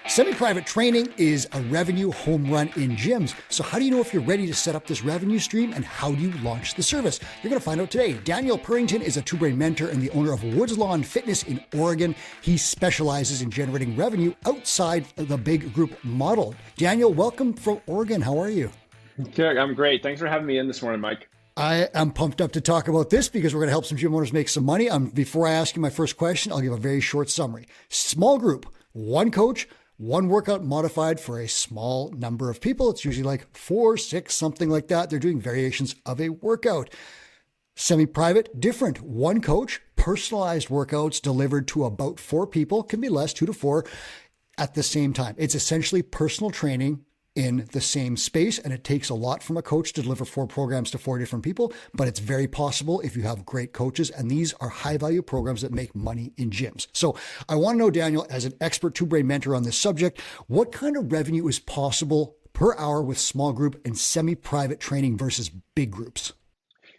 Semi-private training is a revenue home run in gyms. So how do you know if you're ready to set up this revenue stream, and how do you launch the service? You're going to find out today. Daniel Purington is a two-brain mentor and the owner of Woods Lawn Fitness in Oregon. He specializes in generating revenue outside the big group model. Daniel, welcome from Oregon. How are you? Good. I'm great. Thanks for having me in this morning, Mike. I am pumped up to talk about this because we're going to help some gym owners make some money. Before I ask you my first question, I'll give a very short summary. Small group, one coach, one workout modified for a small number of people. It's usually like 4, 6, something like that. They're doing variations of a workout. Semi-private, different. One coach, personalized workouts delivered to about 4 people, can be less, 2 to 4 at the same time. It's essentially personal training in the same space, and it takes a lot from a coach to deliver 4 programs to 4 different people, but it's very possible if you have great coaches, and these are high-value programs that make money in gyms. So I want to know, Daniel, as an expert two-brain mentor on this subject, what kind of revenue is possible per hour with small group and semi-private training versus big groups?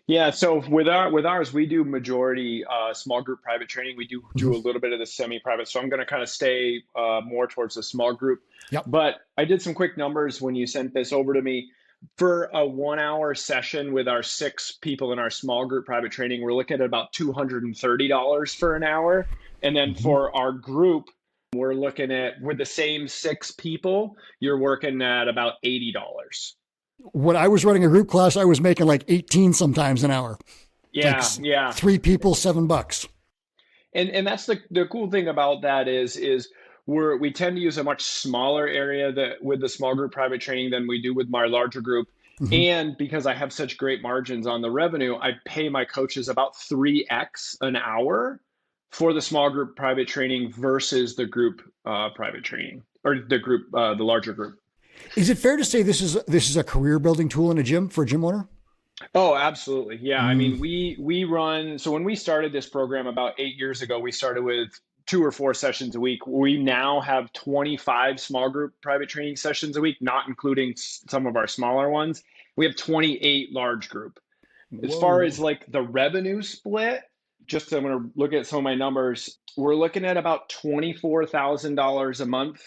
Yeah, so with ours, we do majority small group private training. We do a little bit of the semi-private. So I'm going to kind of stay more towards the small group. Yep. But I did some quick numbers when you sent this over to me. For a 1-hour session with our 6 people in our small group private training, we're looking at about $230 for an hour. And then for our group, we're looking at, with the same 6 people, you're working at about $80. When I was running a group class, I was making like 18 sometimes an hour. Yeah, like yeah. 3 people, $7. And that's the cool thing about that is we tend to use a much smaller area with the small group private training than we do with my larger group. And because I have such great margins on the revenue, I pay my coaches about 3x an hour for the small group private training versus the group private training, or the larger group. Is it fair to say this is a career building tool in a gym for a gym owner? Oh, absolutely. Yeah. I mean, we run, so when we started this program about 8 years ago, we started with 2 or 4 sessions a week. We now have 25 small group private training sessions a week, not including some of our smaller ones. We have 28 large group. As far as like the revenue split, just I'm going to look at some of my numbers. We're looking at about $24,000 a month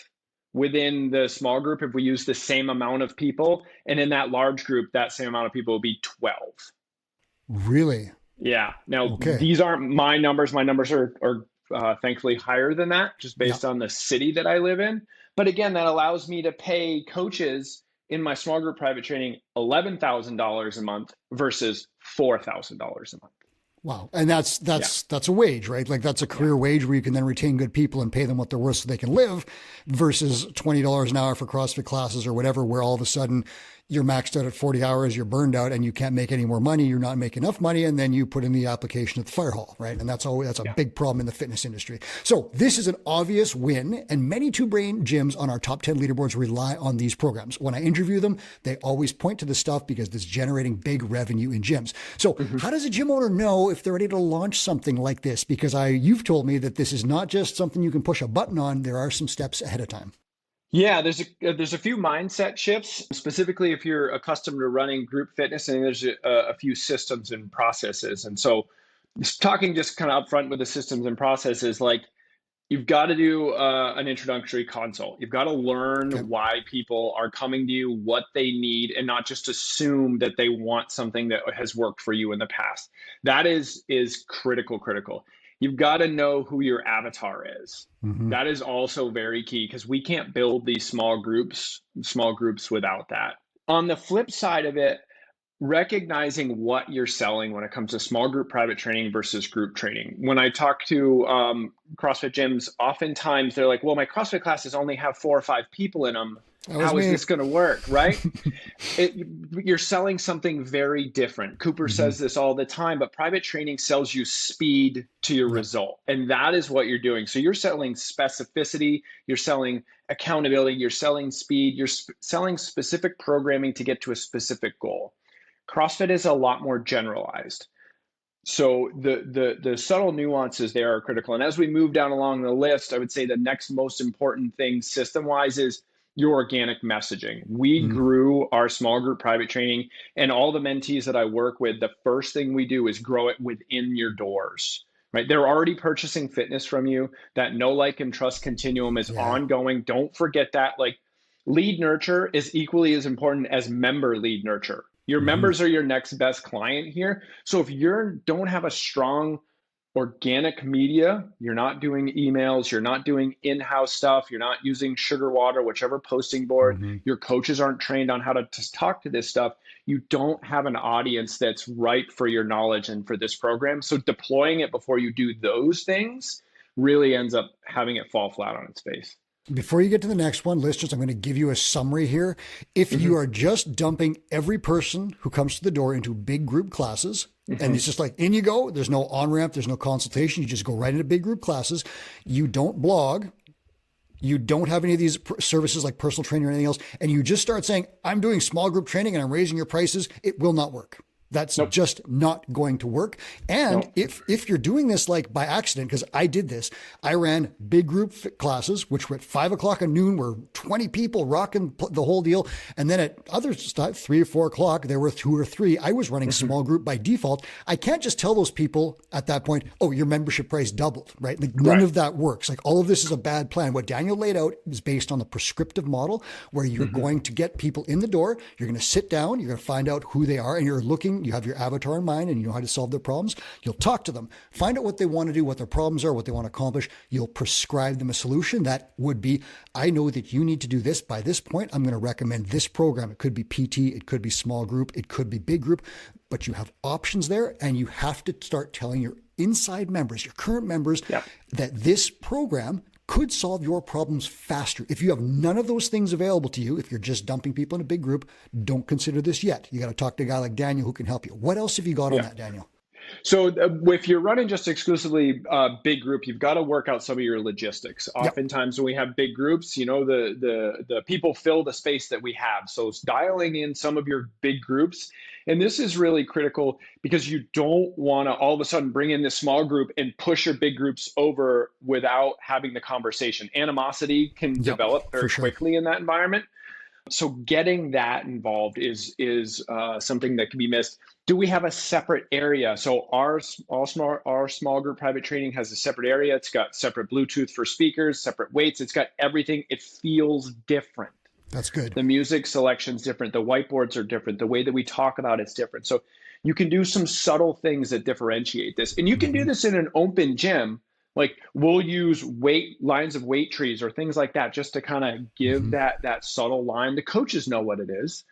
within the small group if we use the same amount of people. And in that large group, that same amount of people will be 12. Really? Yeah. Now, These aren't my numbers. My numbers are thankfully higher than that, just based on the city that I live in. But again, that allows me to pay coaches in my small group private training $11,000 a month versus $4,000 a month. Wow. And that's a wage, right? Like that's a career wage where you can then retain good people and pay them what they're worth so they can live, versus $20 an hour for CrossFit classes or whatever, where all of a sudden you're maxed out at 40 hours, you're burned out and you can't make any more money. You're not making enough money. And then you put in the application at the fire hall, right? And that's a big problem in the fitness industry. So this is an obvious win. And many two-brain gyms on our top 10 leaderboards rely on these programs. When I interview them, they always point to this stuff because it's generating big revenue in gyms. So how does a gym owner know if they're ready to launch something like this? Because you've told me that this is not just something you can push a button on. There are some steps ahead of time. Yeah, there's a few mindset shifts, specifically if you're accustomed to running group fitness, and there's a few systems and processes. And so talking just kind of upfront with the systems and processes, like you've got to do an introductory consult. You've got to learn why people are coming to you, what they need, and not just assume that they want something that has worked for you in the past. That is critical. You've got to know who your avatar is. That is also very key, because we can't build these small groups without that. On the flip side of it, recognizing what you're selling when it comes to small group private training versus group training. When I talk to CrossFit gyms, oftentimes they're like, well, my CrossFit classes only have 4 or 5 people in them. How is this going to work, right? You're selling something very different. Cooper says this all the time, but private training sells you speed to your result. And that is what you're doing. So you're selling specificity, you're selling accountability, you're selling speed, you're selling specific programming to get to a specific goal. CrossFit is a lot more generalized. So the subtle nuances there are critical. And as we move down along the list, I would say the next most important thing system-wise is your organic messaging. We grew our small group private training, and all the mentees that I work with, the first thing we do is grow it within your doors. right? They're already purchasing fitness from you. That know, like, and trust continuum is Yeah. ongoing. Don't forget that. Like, lead nurture is equally as important as member lead nurture. Your Hmm. members are your next best client here. So if you don't have a strong organic media, you're not doing emails, you're not doing in-house stuff, you're not using sugar water, whichever posting board, Hmm. your coaches aren't trained on how to talk to this stuff, you don't have an audience that's right for your knowledge and for this program. So deploying it before you do those things really ends up having it fall flat on its face. Before you get to the next one, listeners, I'm going to give you a summary here. If you are just dumping every person who comes to the door into big group classes, and it's just like, in you go, there's no on-ramp, there's no consultation, you just go right into big group classes, you don't blog, you don't have any of these services like personal training or anything else, and you just start saying, I'm doing small group training and I'm raising your prices, it will not work. That's just not going to work. And if you're doing this like by accident, because I did this, I ran big group classes, which were at 5 o'clock at noon, were 20 people rocking the whole deal. And then at other times, 3 or 4 o'clock, there were 2 or 3. I was running small group by default. I can't just tell those people at that point, oh, your membership price doubled, right? Like none of that works. Like all of this is a bad plan. What Daniel laid out is based on the prescriptive model where you're going to get people in the door. You're going to sit down, you're going to find out who they are, and you're looking, you have your avatar in mind and you know how to solve their problems. You'll talk to them, find out what they want to do, what their problems are, what they want to accomplish. You'll prescribe them a solution that would be, I know that you need to do this by this point. I'm going to recommend this program. It could be PT, it could be small group, it could be big group, but you have options there and you have to start telling your inside members, your current members, that this program could solve your problems faster. If you have none of those things available to you, if you're just dumping people in a big group, don't consider this yet. You got to talk to a guy like Daniel who can help you. What else have you got on that, Daniel? So if you're running just exclusively big group, you've got to work out some of your logistics. Oftentimes when we have big groups, you know, the people fill the space that we have. So it's dialing in some of your big groups. And this is really critical because you don't want to all of a sudden bring in this small group and push your big groups over without having the conversation. Animosity can develop very quickly in that environment. So getting that involved is something that can be missed. Do we have a separate area? So our small group private training has a separate area. It's got separate Bluetooth for speakers, separate weights. It's got everything. It feels different. That's good. The music selection's different. The whiteboards are different. The way that we talk about it's different. So you can do some subtle things that differentiate this. And you can do this in an open gym. Like we'll use lines of weight trees or things like that just to kind of give that subtle line. The coaches know what it is.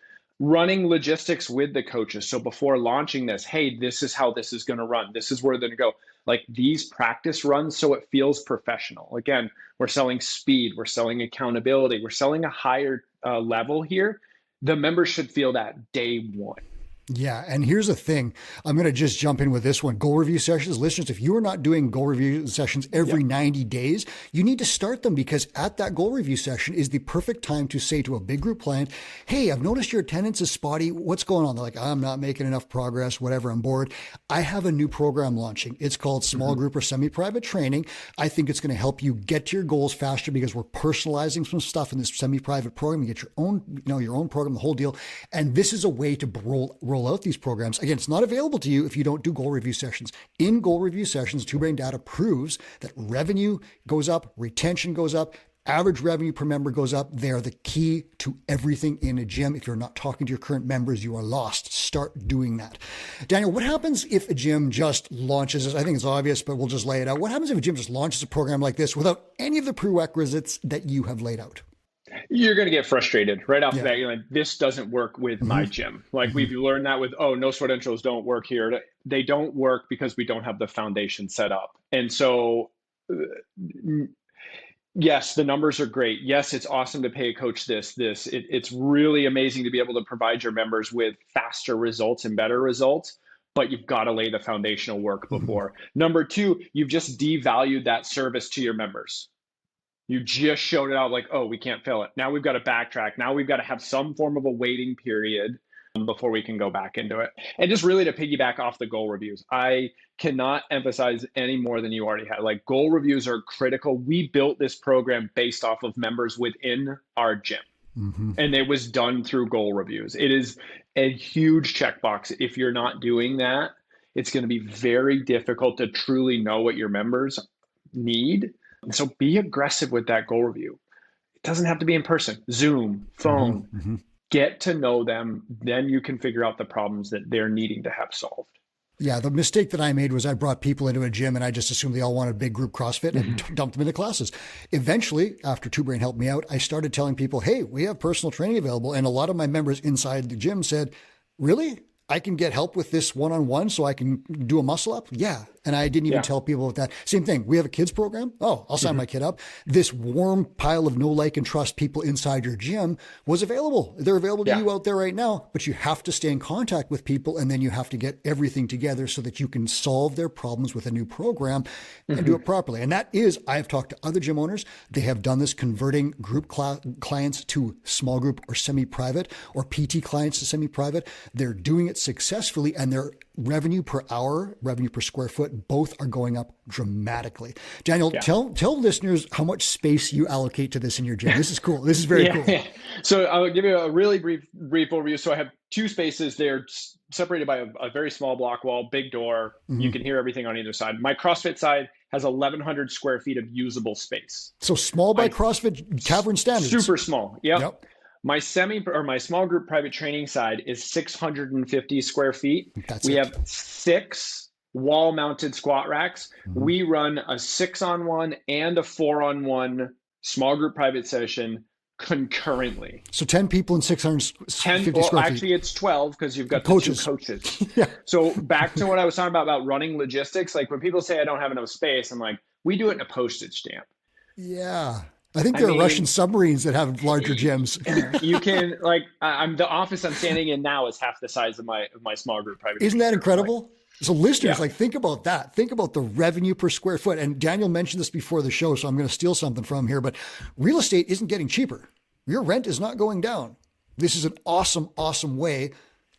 Running logistics with the coaches. So before launching this, hey, this is how this is going to run. This is where they're going to go. Like these practice runs so it feels professional. Again, we're selling speed. We're selling accountability. We're selling a higher level here. The members should feel that day one. Yeah. And here's the thing. I'm going to just jump in with this one. Goal review sessions. Listeners, if you are not doing goal review sessions every 90 days, you need to start them because at that goal review session is the perfect time to say to a big group client, hey, I've noticed your attendance is spotty. What's going on? They're like, I'm not making enough progress, whatever. I'm bored. I have a new program launching. It's called small group or semi-private training. I think it's going to help you get to your goals faster because we're personalizing some stuff in this semi-private program. You get your own program, the whole deal. And this is a way to roll out these programs. Again, it's not available to you if you don't do goal review sessions. In goal review sessions, Two Brain data proves that revenue goes up, retention goes up, average revenue per member goes up. They are the key to everything in a gym. If you're not talking to your current members, you are lost. Start doing that. Daniel, what happens if a gym just launches, I think it's obvious, but we'll just lay it out. What happens if a gym just launches a program like this without any of the prerequisites that you have laid out? You're going to get frustrated right off the bat. You're like, this doesn't work with my gym. Like we've learned that with, no sweat intros don't work here. They don't work because we don't have the foundation set up. And so, yes, the numbers are great. Yes, it's awesome to pay a coach this. It's really amazing to be able to provide your members with faster results and better results. But you've got to lay the foundational work before. Number two, you've just devalued that service to your members. You just showed it out like, we can't fill it. Now we've got to backtrack. Now we've got to have some form of a waiting period before we can go back into it. And just really to piggyback off the goal reviews, I cannot emphasize any more than you already had. Like goal reviews are critical. We built this program based off of members within our gym. And it was done through goal reviews. It is a huge checkbox. If you're not doing that, it's going to be very difficult to truly know what your members need. And so be aggressive with that goal review. It doesn't have to be in person, Zoom, phone. Get to know them. Then you can figure out the problems that they're needing to have solved. Yeah, the mistake that I made was I brought people into a gym and I just assumed they all wanted big group CrossFit and dumped them into classes. Eventually, after Two Brain helped me out, I started telling people, hey, we have personal training available. And a lot of my members inside the gym said, really? I can get help with this one-on-one so I can do a muscle up? Yeah. And I didn't even tell people about that. Same thing. We have a kids program. Oh, I'll sign my kid up. This warm pile of know, like, and trust people inside your gym was available. They're available to you out there right now, but you have to stay in contact with people and then you have to get everything together so that you can solve their problems with a new program and do it properly. And that is, I've talked to other gym owners. They have done this, converting group clients to small group or semi-private, or PT clients to semi-private. They're doing it successfully, and their revenue per hour, revenue per square foot, both are going up dramatically. Daniel, tell listeners how much space you allocate to this in your gym. This is cool. This is very cool. Yeah. So I'll give you a really brief overview. So I have two spaces. They're separated by a very small block wall, big door. You can hear everything on either side. My CrossFit side has 1,100 square feet of usable space. So small by CrossFit Cavern standards. Super small. Yep. My small group private training side is 650 square feet. We have 6 wall-mounted squat racks. We run a 6-on-1 and a 4-on-1 small group private session concurrently. So 10 people in 650 square feet. Actually, it's 12 because you've got the 2 coaches. So back to what I was talking about running logistics. Like when people say I don't have enough space, I'm like, we do it in a postage stamp. Yeah. I think there are Russian submarines that have larger gyms. You can, like, the office I'm standing in now is half the size of my small group private. Isn't that incredible? So listeners, think about that. Think about the revenue per square foot. And Daniel mentioned this before the show, so I'm going to steal something from him here, but real estate isn't getting cheaper. Your rent is not going down. This is an awesome, awesome way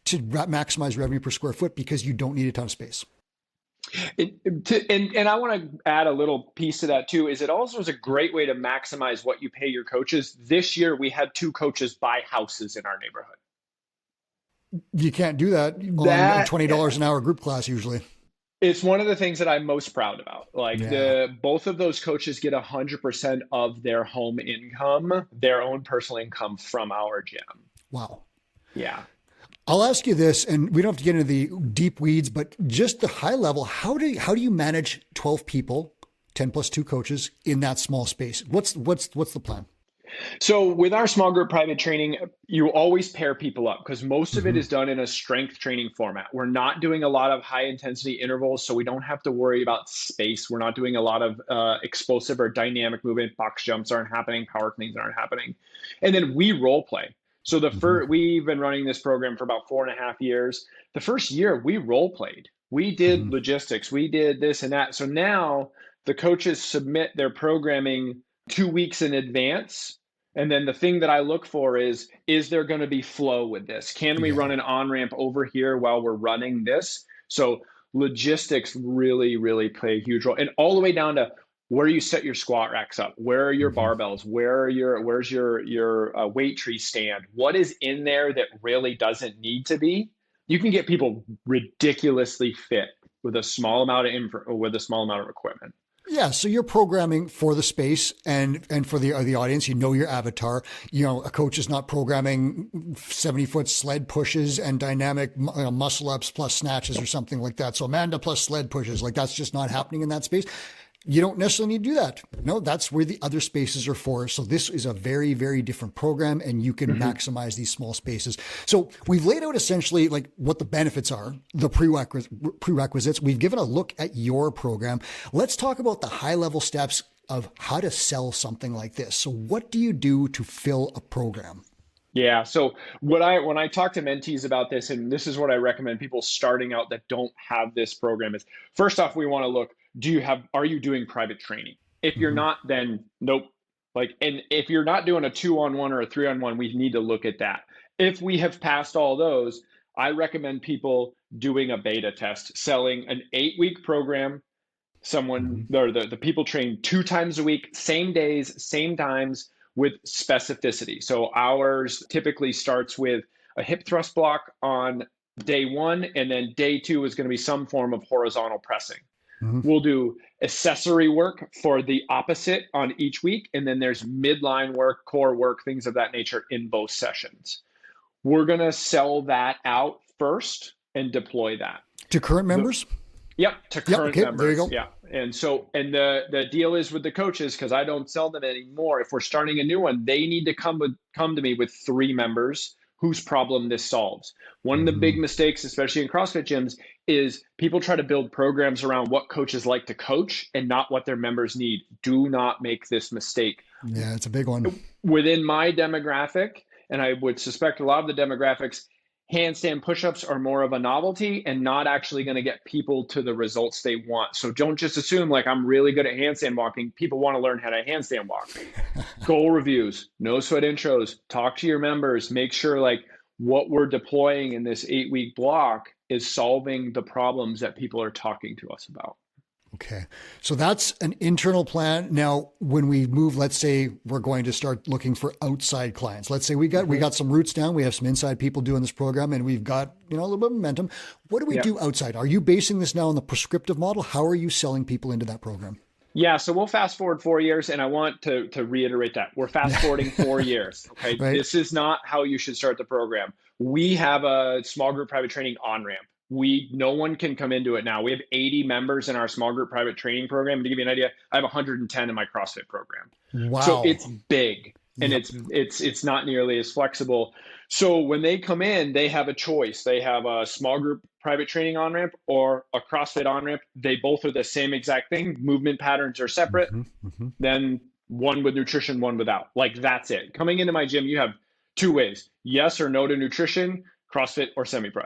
to maximize revenue per square foot because you don't need a ton of space. And I want to add a little piece to that too, is it also is a great way to maximize what you pay your coaches. This year, we had 2 coaches buy houses in our neighborhood. You can't do that on a $20 an hour group class usually. It's one of the things that I'm most proud about. Like both of those coaches get 100% of their home income, their own personal income from our gym. Wow. Yeah. I'll ask you this, and we don't have to get into the deep weeds, but just the high level, how do you manage 12 people, 10 plus 2 coaches in that small space? What's the plan? So with our small group private training, you always pair people up because most of it is done in a strength training format. We're not doing a lot of high intensity intervals, so we don't have to worry about space. We're not doing a lot of explosive or dynamic movement. Box jumps aren't happening. Power cleans aren't happening. And then we role play. So we've been running this program for about 4.5 years. The first year we role played, we did logistics, we did this and that. So now the coaches submit their programming 2 weeks in advance. And then the thing that I look for is there going to be flow with this? Can we run an on-ramp over here while we're running this? So logistics really, really play a huge role. And all the way down to where you set your squat racks up, where are your barbells, where's your weight tree stand? What is in there that really doesn't need to be? You can get people ridiculously fit with a small amount of equipment. Yeah, so you're programming for the space and for the audience. You know your avatar. You know, a coach is not programming 70-foot sled pushes and dynamic muscle ups plus snatches or something like that. So Amanda plus sled pushes, like that's just not happening in that space. You don't necessarily need to do that. No, that's where the other spaces are for. So this is a very, very different program and you can maximize these small spaces. So we've laid out essentially like what the benefits are, the prerequisites. We've given a look at your program. Let's talk about the high level steps of how to sell something like this. So what do you do to fill a program? Yeah. So when I talk to mentees about this, and this is what I recommend people starting out that don't have this program, is first off, we want to look, are you doing private training? If you're not, then nope. And if you're not doing a 2-on-1 or a 3-on-1, we need to look at that. If we have passed all those, I recommend people doing a beta test, selling an 8-week program. The people train 2 times a week, same days, same times, with specificity. So ours typically starts with a hip thrust block on day one, and then day two is going to be some form of horizontal pressing. Mhm. We'll do accessory work for the opposite on each week, and then there's midline work, core work, things of that nature in both sessions. We're going to sell that out first and deploy that. To current members? Yep, to current okay, members. there you go. Yeah. And the deal is with the coaches, because I don't sell them anymore. If we're starting a new one, they need to come to me with 3 members whose problem this solves. One of the big mistakes, especially in CrossFit gyms, is people try to build programs around what coaches like to coach and not what their members need. Do not make this mistake. Yeah, it's a big one. Within my demographic, and I would suspect a lot of the demographics, handstand push-ups are more of a novelty and not actually going to get people to the results they want. So don't just assume like I'm really good at handstand walking. People want to learn how to handstand walk. Goal reviews, no sweat intros, talk to your members, make sure like what we're deploying in this 8-week block is solving the problems that people are talking to us about. Okay. So that's an internal plan. Now, when we move, let's say we're going to start looking for outside clients. Let's say we got some roots down. We have some inside people doing this program and we've got, a little bit of momentum. What do we do outside? Are you basing this now on the prescriptive model? How are you selling people into that program? Yeah, so we'll fast forward 4 years, and I want to reiterate that. We're fast forwarding 4 years, okay? Right. This is not how you should start the program. We have a small group private training on-ramp. No one can come into it now. We have 80 members in our small group private training program. To give you an idea, I have 110 in my CrossFit program. Wow. So it's big, and it's not nearly as flexible. So when they come in, they have a choice. They have a small group private training on-ramp or a CrossFit on-ramp. They both are the same exact thing. Movement patterns are separate. Then one with nutrition, one without. Like that's it. Coming into my gym, you have 2 ways: yes or no to nutrition, CrossFit or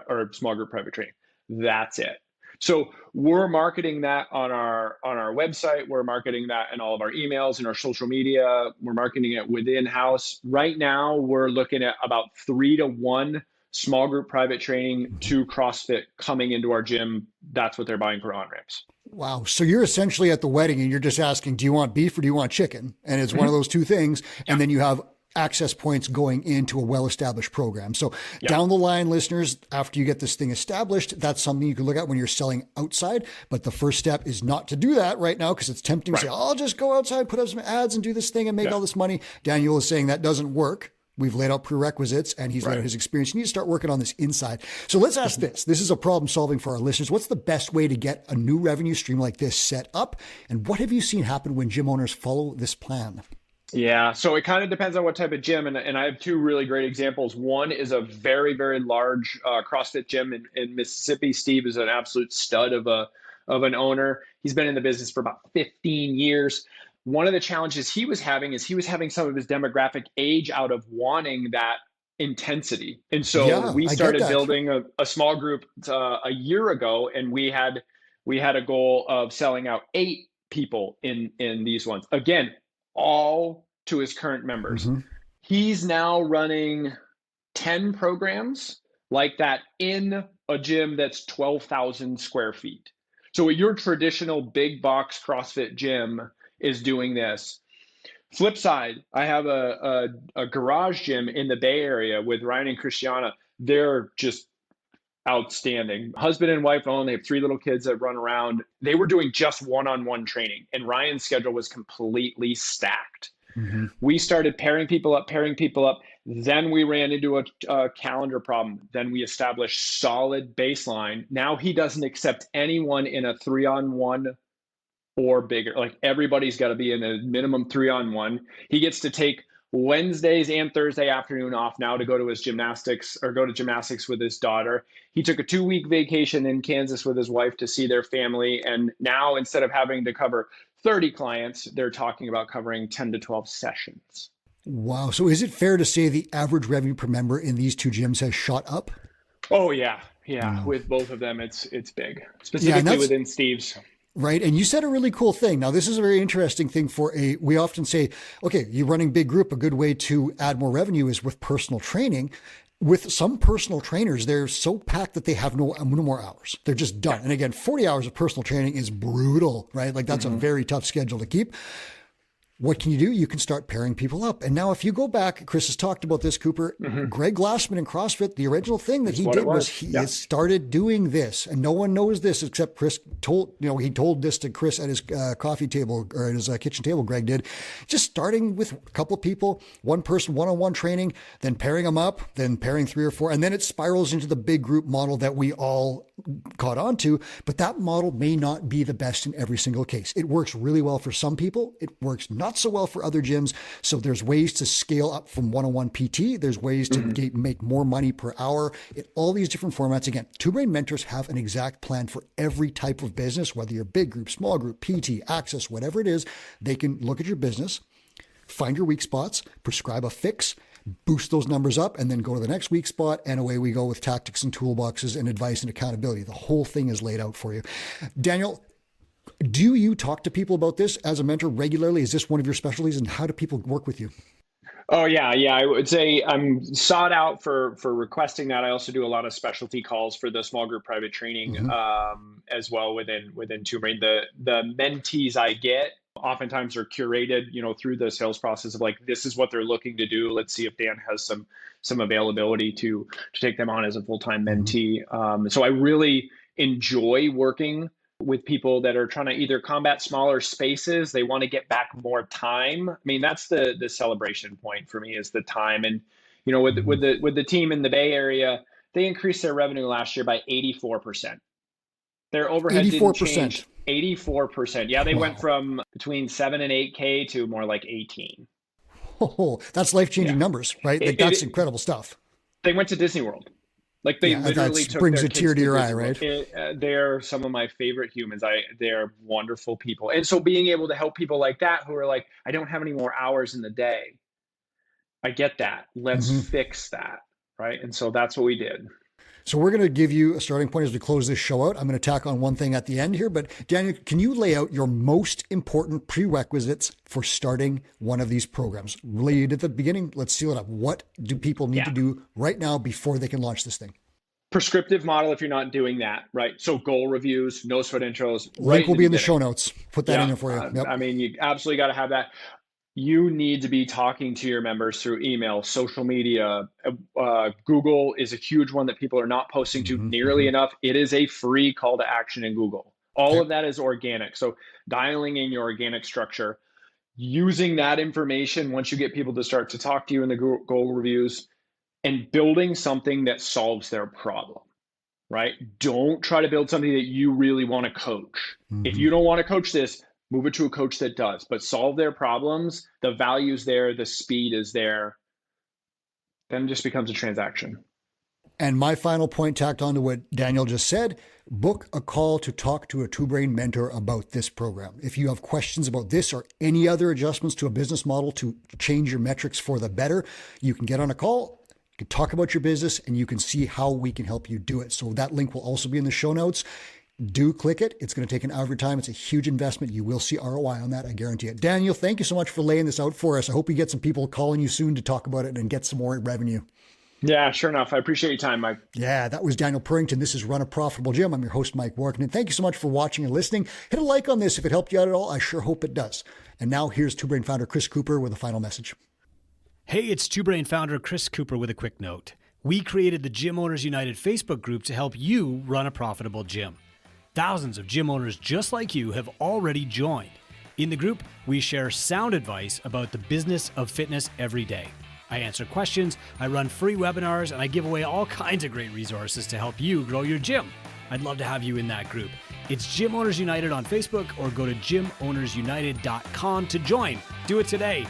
or small group private training. That's it. So we're marketing that on our website. We're marketing that in all of our emails and our social media. We're marketing it within house. Right now, we're looking at about 3 to 1 small group private training to CrossFit coming into our gym. That's what they're buying for on-ramps. Wow. So you're essentially at the wedding and you're just asking, do you want beef or do you want chicken? And it's one of those 2 things. And then you have access points going into a well-established program. So down the line, listeners, after you get this thing established, that's something you can look at when you're selling outside. But the first step is not to do that right now because it's tempting to say, oh, I'll just go outside, put up some ads and do this thing and make all this money. Daniel is saying that doesn't work. We've laid out prerequisites and he's laid out his experience. You need to start working on this inside. So let's ask this. This is a problem solving for our listeners. What's the best way to get a new revenue stream like this set up? And what have you seen happen when gym owners follow this plan? Yeah, so it kind of depends on what type of gym. And I have 2 really great examples. One is a very, very large CrossFit gym in Mississippi. Steve is an absolute stud of an owner. He's been in the business for about 15 years. One of the challenges he was having some of his demographic age out of wanting that intensity. And so we started building a small group a year ago, and we had a goal of selling out 8 people in these ones. Again, all to his current members. He's now running 10 programs like that in a gym that's 12,000 square feet. So your traditional big box CrossFit gym is doing this. Flip side, I have a garage gym in the Bay Area with Ryan and Christiana. They're just outstanding. Husband and wife own. They have 3 little kids that run around. They were doing just one-on-one training, and Ryan's schedule was completely stacked. We started pairing people up. Then we ran into a calendar problem. Then we established solid baseline. Now he doesn't accept anyone in a 3-on-1 or bigger. Like everybody's got to be in a minimum 3-on-1. He gets to take Wednesdays and Thursday afternoon off now to go to gymnastics with his daughter. He took a 2-week vacation in Kansas with his wife to see their family. And now instead of having to cover 30 clients, they're talking about covering 10 to 12 sessions. Wow. So is it fair to say the average revenue per member in these 2 gyms has shot up? Oh yeah. With both of them, it's big, specifically within Steve's. Right. And you said a really cool thing. Now, this is a very interesting thing we often say, okay, you're running big group. A good way to add more revenue is with personal training. With some personal trainers, they're so packed that they have no more hours. They're just done. And again, 40 hours of personal training is brutal, right? Like that's a very tough schedule to keep. what can you do? You can start pairing people up. And now if you go back, Chris has talked about this, Cooper, Greg Glassman in CrossFit, the original thing that he did was he started doing this, and no one knows this except Chris he told this to Chris at his coffee table or at his kitchen table, Greg did, just starting with a couple of people, one person, one-on-one training, then pairing them up, then pairing 3 or 4, and then it spirals into the big group model that we all caught on to. But that model may not be the best in every single case. It works really well for some people. It works not so well for other gyms. So there's ways to scale up from one-on-one PT. There's ways to make more money per hour in all these different formats. Again, Two Brain Mentors have an exact plan for every type of business, whether you're big group, small group, PT, access, whatever it is. They can look at your business, find your weak spots, prescribe a fix, boost those numbers up, and then go to the next weak spot, and away we go with tactics and toolboxes and advice and accountability. The whole thing is laid out for you. Daniel, do you talk to people about this as a mentor regularly? Is this one of your specialties, and how do people work with you? Oh, yeah. I would say I'm sought out for requesting that. I also do a lot of specialty calls for the small group private training as well within Two Brain. The mentees I get oftentimes are curated, through the sales process of like, this is what they're looking to do. Let's see if Dan has some availability to take them on as a full-time mentee. So I really enjoy working with people that are trying to either combat smaller spaces. They want to get back more time. I mean, that's the celebration point for me, is the time. And, with the team in the Bay Area, they increased their revenue last year by 84%. Their overhead 84%. Didn't change. 84%. Yeah, they went from between 7 and 8K to more like 18. Oh, that's life-changing numbers, right? That's incredible stuff. They went to Disney World. Like they literally took brings their a tear to your eye, right? They're some of my favorite humans. They're wonderful people. And so being able to help people like that who are like, I don't have any more hours in the day. I get that. Let's fix that, right? And so that's what we did. So we're going to give you a starting point as we close this show out. I'm going to tack on one thing at the end here, but Daniel, can you lay out your most important prerequisites for starting one of these programs? Related at the beginning, let's seal it up. What do people need to do right now before they can launch this thing? Prescriptive model if you're not doing that, right? So goal reviews, no sweat intros. Link will be in the show notes. Put that in there for you. Yep. I mean, you absolutely got to have that. You need to be talking to your members through email, social media. Google is a huge one that people are not posting to nearly enough. It is a free call to action in Google. All of that is organic. So dialing in your organic structure, using that information once you get people to start to talk to you in the goal reviews, and building something that solves their problem, right? Don't try to build something that you really want to coach. If you don't want to coach this, move it to a coach that does, but solve their problems. The value's there, the speed is there. Then it just becomes a transaction. And my final point tacked on to what Daniel just said, book a call to talk to a Two Brain mentor about this program. If you have questions about this or any other adjustments to a business model to change your metrics for the better, you can get on a call. You can talk about your business and you can see how we can help you do it. So that link will also be in the show notes. Do click it. It's going to take an hour of your time. It's a huge investment. You will see ROI on that. I guarantee it. Daniel, thank you so much for laying this out for us. I hope you get some people calling you soon to talk about it and get some more revenue. Yeah, sure enough. I appreciate your time, Mike. Yeah, that was Daniel Purington. This is Run a Profitable Gym. I'm your host, Mike Warken. And thank you so much for watching and listening. Hit a like on this if it helped you out at all. I sure hope it does. And now here's Two Brain founder Chris Cooper with a final message. Hey, it's Two Brain founder Chris Cooper with a quick note. We created the Gym Owners United Facebook group to help you run a profitable gym. Thousands of gym owners just like you have already joined. In the group, we share sound advice about the business of fitness every day. I answer questions, I run free webinars, and I give away all kinds of great resources to help you grow your gym. I'd love to have you in that group. It's Gym Owners United on Facebook or go to gymownersunited.com to join. Do it today.